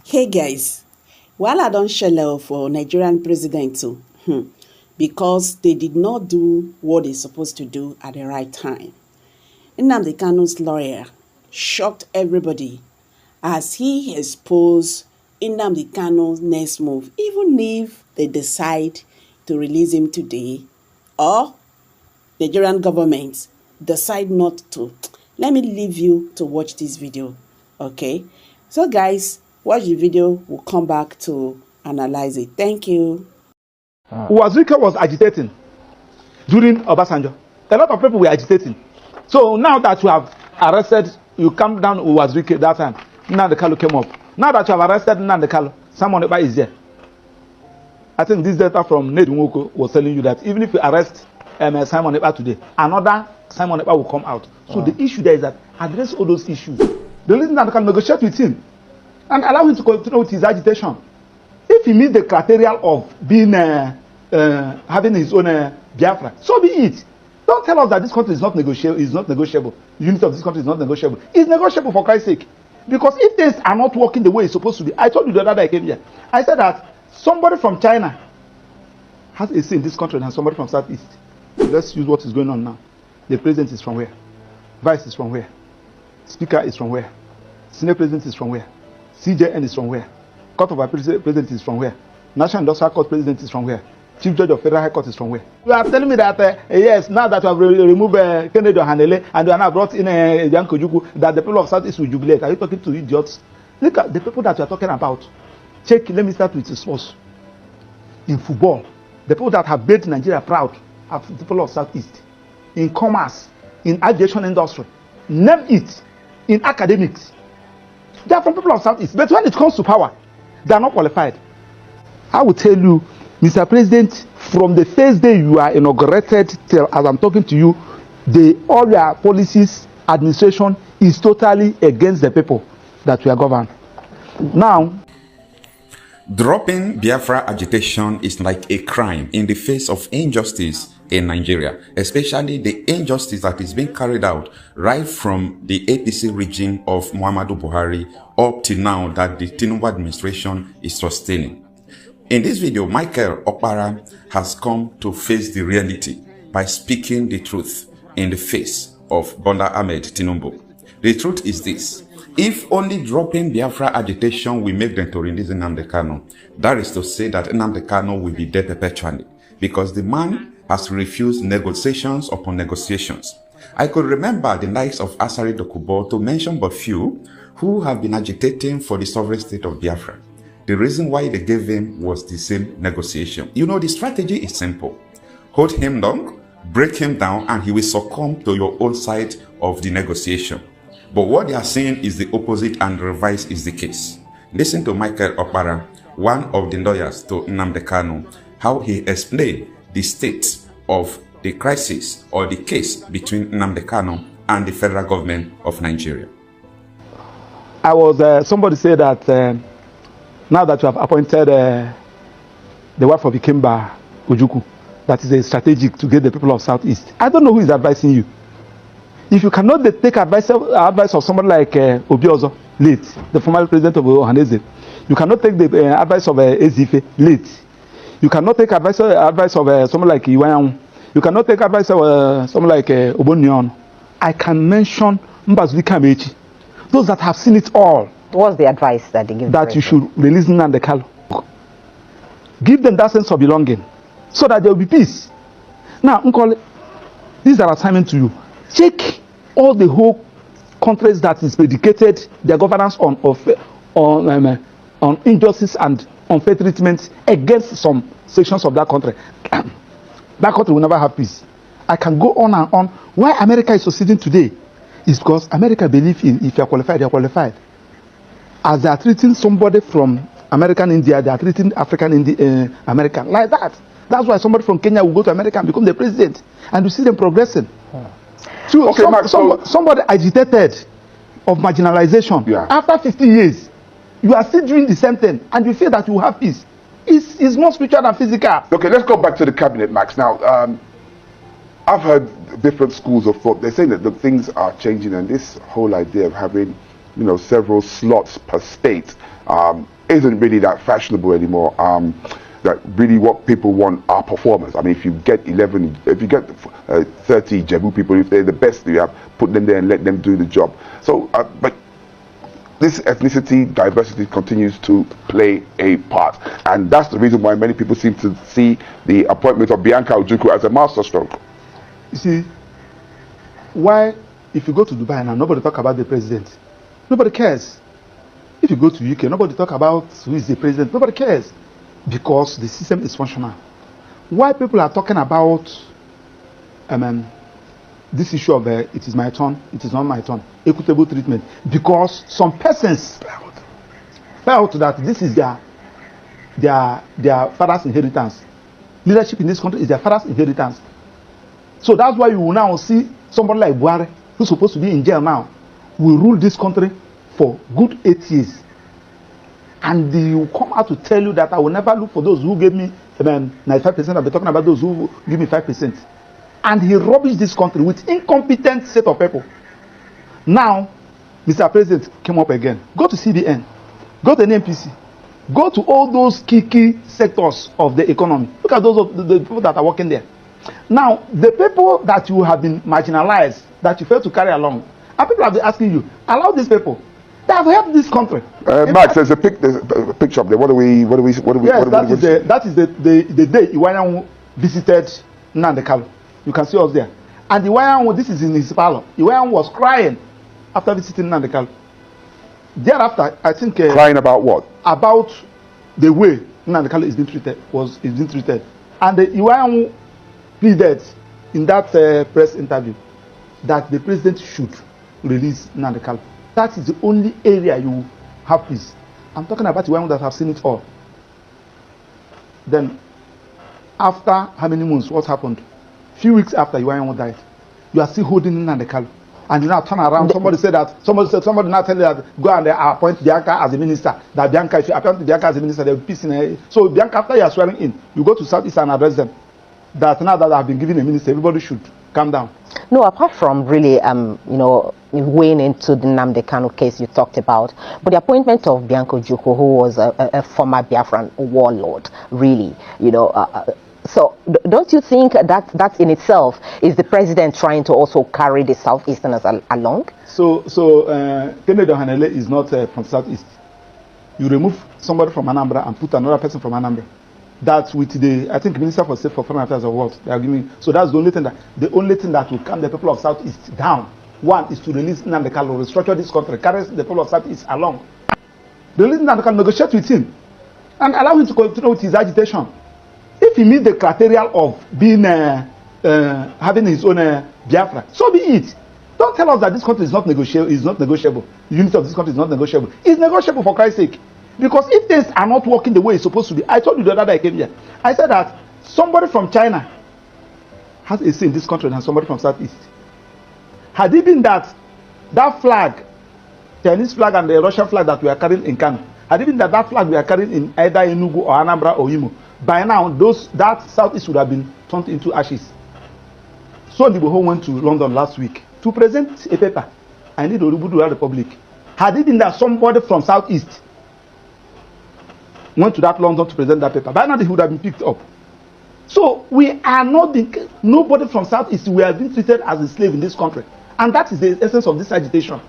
Hey guys, while I don't shell for Nigerian president too, because they did not do what they're supposed to do at the right time. Nnamdi Kanu's lawyer shocked everybody as he exposed Nnamdi Kanu's next move, even if they decide to release him today or Nigerian government decide not to. Let me leave you to watch this video, okay? So guys, watch the video, we'll come back to analyze it. Thank you. Wazirika was agitating during Obasanjo. A lot of people were agitating. So now that you have arrested, you come down with Wazirika that time. Nnamdi Kanu came up. Now that you have arrested Nnamdi Kanu, Simon Ekpa is there. I think this data from Ned Nwoko was telling you that even if you arrest Simon Ekpa today, another Simon Ekpa will come out. So the issue there is that address all those issues. The reason that can negotiate with him and allow him to continue with his agitation. If he meets the criteria of being having his own Biafra, so be it. Don't tell us that this country is not negotiable. Is not negotiable. The unity of this country is not negotiable. It's negotiable for Christ's sake. Because if things are not working the way it's supposed to be, I told you the other day I came here. I said that somebody from China has a say in this country and somebody from Southeast. Let's use what is going on now. The president is from where? Vice is from where? Speaker is from where? Senate president is from where? CJN is from where? Court of Appeal president is from where? National Industrial Court president is from where? Chief Judge of Federal High Court is from where? You are telling me that yes, now that you have removed Kennedy Hanele and you are now brought in Janko Juku, that the people of Southeast will jubilate. Are you talking to idiots? Look at the people that you are talking about. Check. Let me start with the source. In football, the people that have made Nigeria proud are the people of Southeast. In commerce, in aviation industry, name it. In academics, they are from people of Southeast. But when it comes to power, they are not qualified. I will tell you, Mr. President, from the first day you are inaugurated till as I'm talking to you, all your policies, administration is totally against the people that we are governed. Now, dropping Biafra agitation is like a crime in the face of injustice in Nigeria, especially the injustice that is being carried out right from the APC regime of Muhammadu Buhari up to now that the Tinubu administration is sustaining. In this video, Michael Opara has come to face the reality by speaking the truth in the face of Bola Ahmed Tinubu. The truth is this: if only dropping Biafra agitation will make them to release Nnamdi Kanu, that is to say that Nnamdi Kanu will be dead perpetually, because the man has refused negotiations upon negotiations. I could remember the likes of Asari Dokubo, to mention but few, who have been agitating for the sovereign state of Biafra. The reason why they gave him was the same negotiation. You know, the strategy is simple. Hold him down, break him down, and he will succumb to your own side of the negotiation. But what they are saying is the opposite, and the reverse is the case. Listen to Michael Opara, one of the lawyers to Nnamdi Kanu, how he explained the state of the crisis or the case between Nnamdi Kanu and the federal government of Nigeria. I was somebody said that now that you have appointed the wife of Ikemba Ojukwu, that is a strategic to get the people of Southeast. I don't know who is advising you. If you cannot take advice of somebody like Obiozo, late, the former president of Ohaneze, you cannot take the advice of Ezife, late. You cannot take advice of someone like Iwayang. You cannot take advice of someone like Obonyon. I can mention Mbazulika Mechi. Those that have seen it all. What's the advice that they give? That you should release Nnamdi Kanu. Give them that sense of belonging, so that there will be peace. Now, Nkole, these are assignments to you. Check all the whole countries that is predicated their governance on injustice and unfair treatment against some sections of that country. That country will never have peace. I can go on and on. Why America is succeeding today is because America believes in if you are qualified, you are qualified. As they are treating somebody from American India, they are treating African American like that. That's why somebody from Kenya will go to America and become the president, and you see them progressing. So okay, somebody agitated of marginalization. Yeah. After 50 years, you are still doing the same thing, and you feel that you have peace. It's more spiritual than physical. Okay, let's go back to the cabinet, Max. Now, I've heard different schools of thought. They're saying that the things are changing, and this whole idea of having, several slots per state isn't really that fashionable anymore. That really what people want are performers. I mean, if you get 30 Jebu people, if they're the best you have, put them there and let them do the job. So, but this ethnicity diversity continues to play a part, and that's the reason why many people seem to see the appointment of Bianca Ojukwu as a masterstroke. You see, why if you go to Dubai now, nobody talk about the president. Nobody cares. If you go to UK, nobody talk about who is the president. Nobody cares, because the system is functional. Why people are talking about this issue of it is my turn, it is not my turn, equitable treatment, because some persons felt that this is their father's inheritance. Leadership in this country is their father's inheritance. So that's why you will now see somebody like Buhari, who's supposed to be in jail now, will rule this country for good 8 years. And they will come out to tell you that I will never look for those who gave me 95%. I'll be talking about those who give me 5%. And he rubbished this country with incompetent set of people. Now, Mr. President came up again. Go to CBN, go to NNPC, go to all those key sectors of the economy. Look at those of the people that are working there. Now, the people that you have been marginalized, that you fail to carry along, and people have been asking you, allow these people. They have helped this country. Max, there's a picture up there. What do we? Yes, that is the day Iwanyanwu visited Nnamdi Kanu. You can see us there. And Iwanyanwu, this is in his parlor. Iwanyanwu was crying after visiting Nnamdi Kanu. Thereafter, I think crying about what? About the way Nnamdi Kanu is being treated. And Iwanyanwu pleaded in that press interview that the president should release Nnamdi Kanu. That is the only area you have peace. I'm talking about the one that have seen it all. Then, after how many months, what happened? Few weeks after Iwanyanwu died, you are still holding Nnamdi Kanu. And you now turn around, somebody now tell you that go and appoint Bianca as a minister. That Bianca, if you appoint Bianca as a minister, there will be peace in her. So Bianca, after you are swearing in, you go to Southeast and address them. That now that I have been given a minister, everybody should calm down. No, apart from really, weighing into the Nnamdi Kanu case you talked about, but the appointment of Bianca Ojukwu, who was a former Biafran warlord, really, so don't you think that in itself is the president trying to also carry the Southeasterners along? So Kennedy Ohanele is not from Southeast. You remove somebody from Anambra and put another person from Anambra. That's with I think Minister for State for Foreign Affairs of World. They are giving. So that's the only thing that will calm the people of Southeast down. One is to release Nnamdi Kanu, restructure this country, carry the people of Southeast along. Release Nnamdi Kanu, negotiate with him, and allow him to continue with his agitation. If he meets the criteria of being having his own Biafra, so be it. Don't tell us that this country is not negotiable. The unity of this country is not negotiable. It's negotiable, for Christ's sake. Because if things are not working the way it's supposed to be, I told you the other day I came here, I said that somebody from China has a say in this country than somebody from Southeast. Had it been that flag, Chinese flag and the Russian flag that we are carrying in Kanu, had it been that flag we are carrying in either Enugu or Anambra or Imo, by now that Southeast would have been turned into ashes. So Ndiboho went to London last week to present a paper. I need Orubudu Republic. Had it been that somebody from Southeast went to that London to present that paper, by now they would have been picked up. So we are not nobody from Southeast. We are being treated as a slave in this country, and that is the essence of this agitation.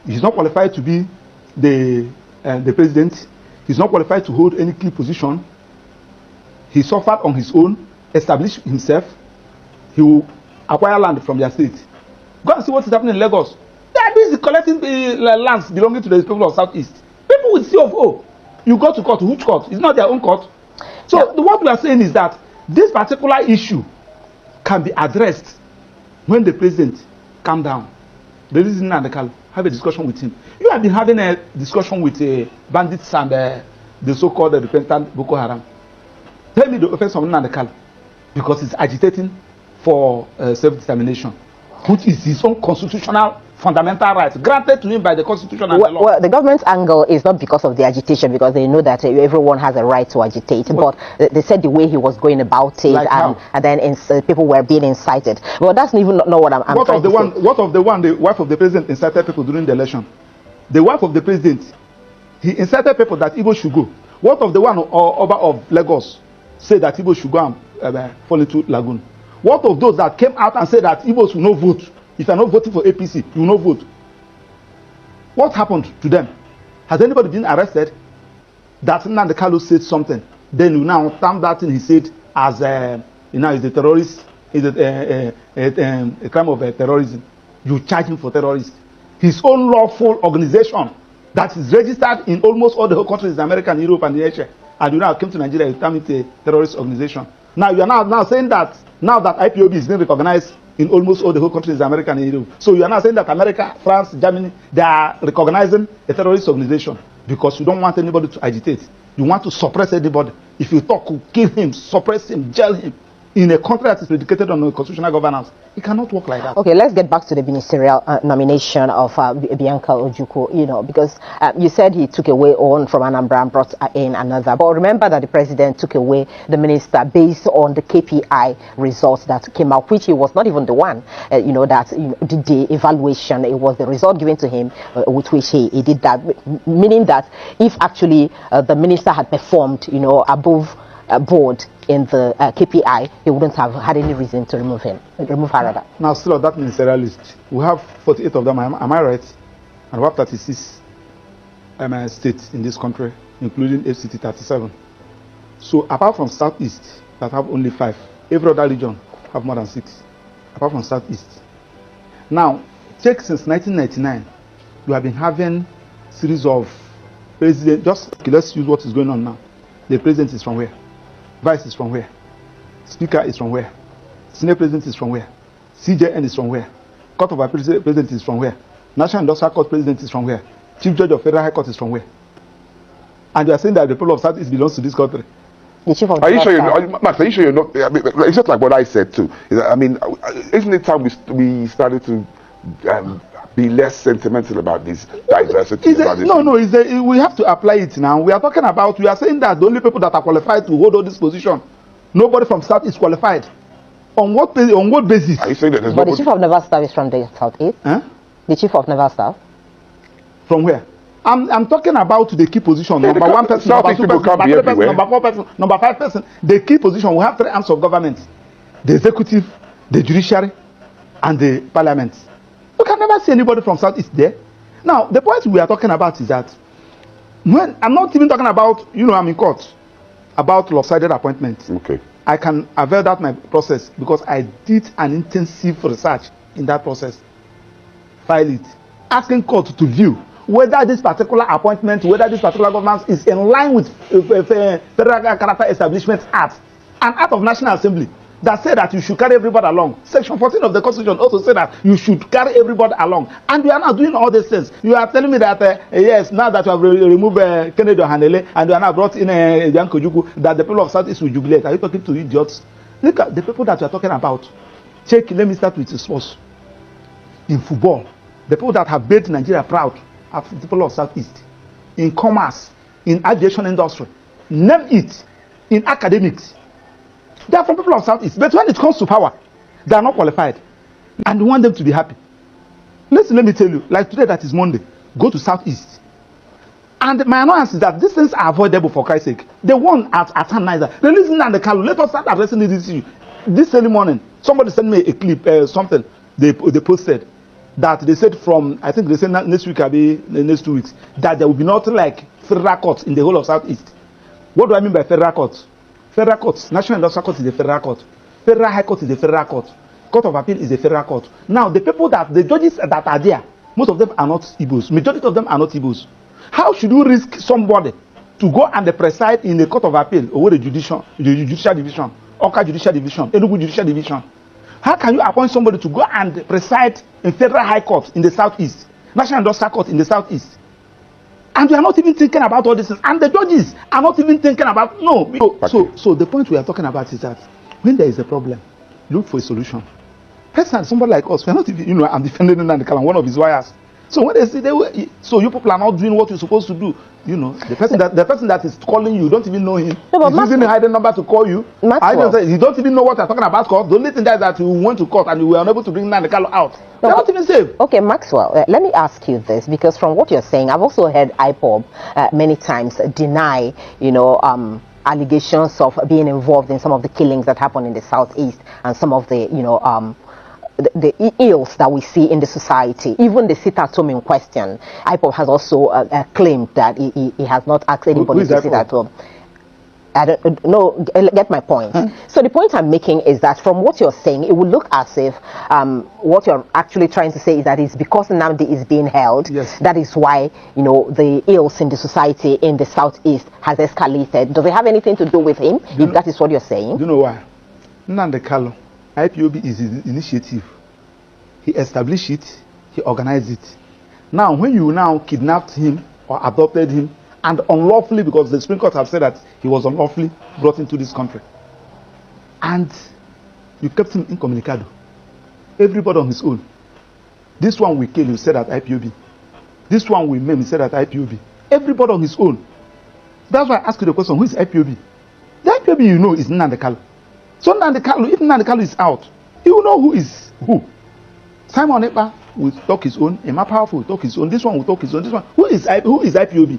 He's not qualified to be the president. He's not qualified to hold any key position. He suffered on his own, established himself. He will acquire land from their state. Go and see what is happening in Lagos. They are busy collecting lands belonging to the people of Southeast. People with CFO. You go to court. Which court? It's not their own court. So what we are saying is that this particular issue can be addressed when the president calm down. The reason Nnamdi Kanu, have a discussion with him. You have been having a discussion with bandits and the so-called repentant Boko Haram. Tell me the offense of Nnamdi Kanu, because he's agitating for self-determination, which is his own constitutional fundamental rights granted to him by the Constitution and the law. Well, the government's angle is not because of the agitation, because they know that everyone has a right to agitate, but they said the way he was going about it, like and then people were being incited. Well, that's even not what I'm trying to say. What of the wife of the president incited people during the election? The wife of the president He incited people that Igbo should go. What of the one Oba of Lagos said that Igbo should go and fall into lagoon? What of those that came out and said that Igbos will not vote? If you are not voting for APC, you will not vote. What happened to them? Has anybody been arrested? That Nnamdi Kanu said something. Then you now term that thing he said as is a terrorist, is a crime of terrorism. You charge him for terrorism. His own lawful organization that is registered in almost all the whole countries in America, and Europe, and Asia, and you now came to Nigeria, you term it a terrorist organization. Now you are now saying that now that IPOB is being recognized in almost all the whole countries in America and Europe. So you are now saying that America, France, Germany, they are recognizing a terrorist organization because you don't want anybody to agitate. You want to suppress anybody. If you talk, kill him, suppress him, jail him. In a country that is predicated on constitutional governance, it cannot work like that. Okay, let's get back to the ministerial nomination of Bianca Ojukwu, you know, because you said he took away one from Anambra and brought in another. But remember that the president took away the minister based on the KPI results that came out, which he was not even the one, that did the evaluation. It was the result given to him with which he did that, meaning that if actually the minister had performed, above board in the KPI, he wouldn't have had any reason to remove her rather. Now, still on that ministerial list, we have 48 of them, am I right? And we have 36 states in this country, including FCT 37. So, apart from Southeast, that have only 5, every other region have more than 6, apart from Southeast. Now, check since 1999, you have been having series of presidents. Let's use what is going on now. The president is from where? Vice is from where? Speaker is from where? Senate President is from where? CJN is from where? Court of Appeal President is from where? National Industrial Court President is from where? Chief Judge of Federal High Court is from where? And you are saying that the people of Southeast belongs to this country. The chief of are you sure Max, are you sure you're not? I mean, it's just like what I said too. I mean, isn't it time we started to be less sentimental about this diversity? We have to apply it now. We are talking about, we are saying that the only people that are qualified to hold all this position, nobody from South is qualified. On what basis? Are you saying that there's the chief of naval staff is from the Southeast? Huh? The chief of naval staff? From where? I'm talking about the key position. Number 1 person, number 2 person, number 3 person, number 4 person, number 5 person. The key position, we have 3 arms of government: the executive, the judiciary, and the parliament. You can never see anybody from Southeast there. Now, the point we are talking about is that when I'm not even talking about, I'm in court about lopsided appointments. Okay. I can avail that my process because I did an intensive research in that process. File it, asking court to view whether this particular appointment, whether this particular government is in line with Federal Character Establishment Act, an act of National Assembly that said that you should carry everybody along. Section 14 of the Constitution also said that you should carry everybody along. And you are not doing all these things. You are telling me that, yes, now that you have removed Kennedy Ohanele and you are now brought in Bianca Ojukwu, that the people of Southeast will jubilate. Are you talking to idiots? Look at the people that you are talking about. Let me start with the source. In football, the people that have made Nigeria proud are the people of Southeast. In commerce, in aviation industry, name it. In academics, they are from people of Southeast. But when it comes to power, they are not qualified. And we want them to be happy. Listen, let me tell you, like today that is Monday, go to Southeast. And my annoyance is that these things are avoidable for Christ's sake. They won at Niger. Release Nnamdi Kanu. Let us start addressing this issue. This early morning, somebody sent me a clip, something they posted. That they said I think they said next week, the next 2 weeks, that there will be nothing like federal courts in the whole of Southeast. What do I mean by federal courts? Federal courts, National Industrial Court is a federal court. Federal High Court is a federal court. Court of Appeal is a federal court. Now, the judges that are there, most of them are not Igbos. Majority of them are not Igbos. How should you risk somebody to go and preside in the Court of Appeal over the judicial division, Oka Judicial Division, Enugu Judicial Division? How can you appoint somebody to go and preside in Federal High Court in the Southeast, National Industrial Court in the Southeast? And we are not even thinking about all this. And the judges are not even thinking about, So the point we are talking about is that when there is a problem, look for a solution. Personally, somebody like us, we are not even, I'm defending Nnamdi Kanu, one of his lawyers. So when they say so you people are not doing what you're supposed to do, you know, the person that is calling you don't even know him. No, he's using a hidden number to call you. You don't even know what you're talking about court. The only thing that you went to court and you were unable to bring Nnamdi Kanu out. No, they're not even safe. Okay, Maxwell, let me ask you this, because from what you're saying, I've also heard IPOB many times deny, you know, allegations of being involved in some of the killings that happen in the southeast and some of the, you know, the ills that we see in the society. Even the sit-at-home in question, IPOB has also claimed that he has not asked anybody to sit at home. I don't know, get my point. So the point I'm making is that from what you're saying, it would look as if what you're actually trying to say is that it's because Nnamdi is being held, yes, that is why, you know, the ills in the society in the southeast has escalated. Does it have anything to do with him, if that is what you're saying? Do you know why? Nnamdi Kanu, IPOB is his initiative. He established it, he organized it. Now, when you now kidnapped him or adopted him, and unlawfully, because the Supreme Court have said that he was unlawfully brought into this country, and you kept him incommunicado, everybody on his own. This one we kill, you said at IPOB. This one we maim, he said at IPOB. Everybody on his own. That's why I ask you the question, who is IPOB? The IPOB you know is Nnamdi Kanu. So Nnamdi Kanu, if Nnamdi Kanu is out, you will know who is who. Simon Ekpa will talk his own. Emma Powerful will talk his own. This one will talk his own. This one. Who is IPOB?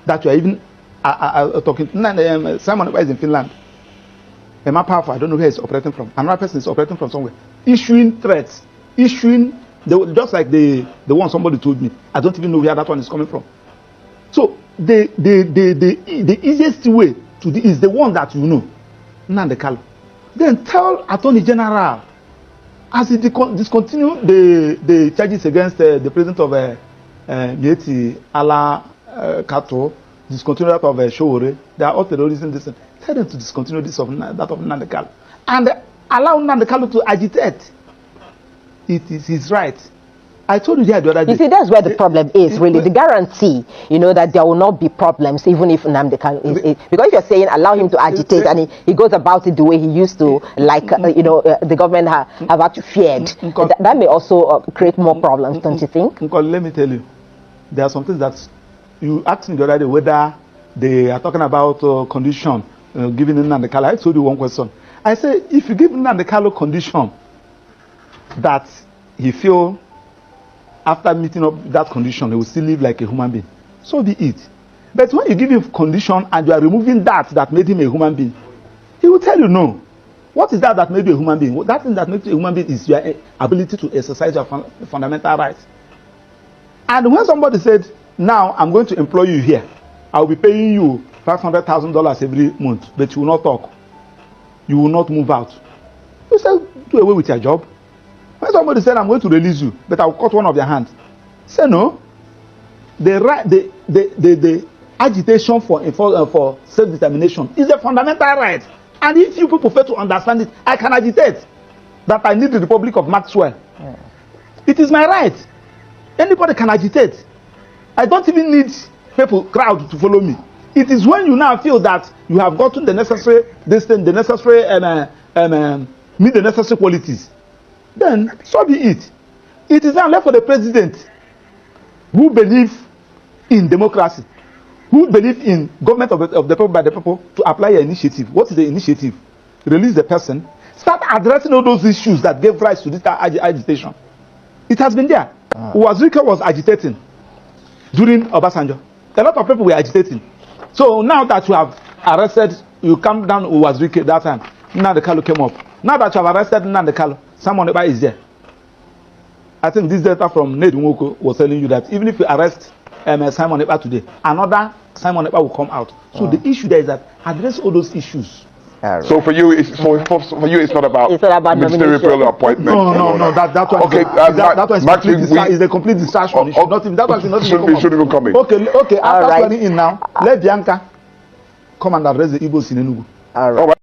That you are even talking. Simon Ekpa is in Finland. Emma Powerful, I don't know where he's operating from. Another person is operating from somewhere. Issuing threats. Just like the one somebody told me. I don't even know where that one is coming from. So the easiest way to do is the one that you know. Nnamdi Kanu. Then tell Attorney General, as he discontinue the charges against the president of Mieti Ala Kato, discontinue that of Showore, they are all terrorism. Tell them to discontinue that of Nnamdi Kanu, and allow Nnamdi Kanu to agitate. It is his right. I told you the other day. You see, that's where the problem is, really. The guarantee, you know, that there will not be problems, even if Nnamdi Kanu is. Because if you're saying allow him to agitate and he goes about it the way he used to, like, you know, the government have actually feared, that may also create more problems, don't you think? Let me tell you, there are some things that you asked me the other day whether they are talking about condition giving Nnamdi Kanu. I told you one question. I say, if you give Nnamdi Kanu condition that he feel after meeting up that condition, he will still live like a human being, so be it. But when you give him condition and you are removing that made him a human being, he will tell you no. What is that made you a human being? That thing that makes you a human being is your ability to exercise your fundamental rights. And when somebody said, now I'm going to employ you here, I will be paying you $500,000 every month, but you will not talk, you will not move out, you say, do away with your job. When somebody said, I'm going to release you, but I will cut one of your hands, say no. The agitation for self-determination is a fundamental right. And if you people fail to understand it, I can agitate that I need the Republic of Maxwell. Yeah. It is my right. Anybody can agitate. I don't even need crowd to follow me. It is when you now feel that you have gotten the necessary meet the necessary qualities, then so be it. It is now left for the president, who believes in democracy, who believes in government of the people by the people, to apply your initiative. What is the initiative? Release the person. Start addressing all those issues that gave rise to this agitation. It has been there. Uwazirike was agitating during Obasanjo. A lot of people were agitating. So now that you have arrested, you come down Uwazirike that time, Nnamdi Kanu came up. Now that you have arrested Nnamdi Kanu, Simon Ekpa is there. I think this data from Ned Nwoko was telling you that even if you arrest Simon Ekpa today, another Simon Ekpa will come out. So the issue there is that address all those issues. Right. So for you, it's not about ministerial appointment. No. That one. Okay, that is a complete distraction. It shouldn't even come in. Okay. After turning in now, let Bianca come and address the Igbos in Enugu. All right.